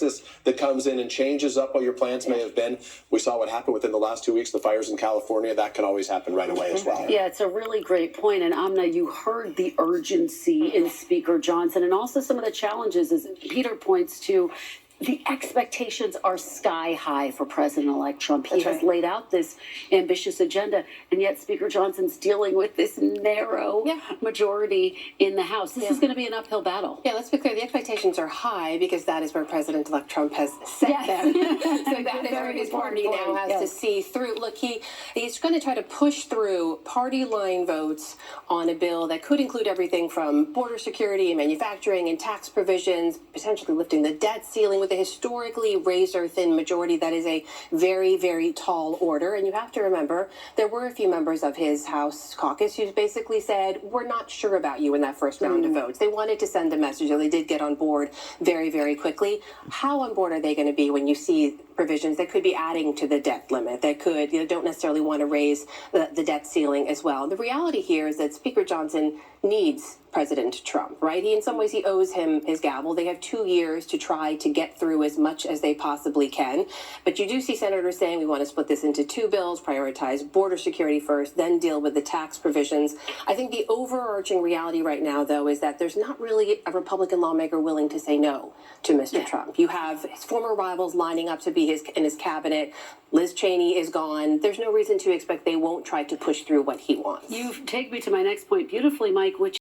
crisis that comes in and changes up what your plans may have been. We saw what happened within the last 2 weeks, the fires in California. That can always happen right away as well. Yeah, it's a really great point. And Amna, you heard the urgency in Speaker Johnson and also some of the challenges, as Peter points to. The expectations are sky high for President-elect Trump. He has laid out this ambitious agenda, and yet Speaker Johnson's dealing with this narrow majority in the House. This is going to be an uphill battle. Yeah, let's be clear. The expectations are high because that is where President-elect Trump has set them. So that is where his party now has to see through. Look, he's going to try to push through party line votes on a bill that could include everything from border security and manufacturing and tax provisions, potentially lifting the debt ceiling with a historically razor-thin majority. That is a very, very tall order. And you have to remember, there were a few members of his House caucus who basically said, we're not sure about you in that first round of votes. They wanted to send a message, and they did get on board very, very quickly. How on board are they going to be when you see provisions that could be adding to the debt limit, that could, don't necessarily want to raise the debt ceiling as well? The reality here is that Speaker Johnson needs President Trump, right? In some ways, he owes him his gavel. They have 2 years to try to get through as much as they possibly can. But you do see senators saying we want to split this into 2 bills, prioritize border security first, then deal with the tax provisions. I think the overarching reality right now, though, is that there's not really a Republican lawmaker willing to say no to Mr. Trump. You have his former rivals lining up to be in his cabinet. Liz Cheney is gone. There's no reason to expect they won't try to push through what he wants. You take me to my next point beautifully, Mike, which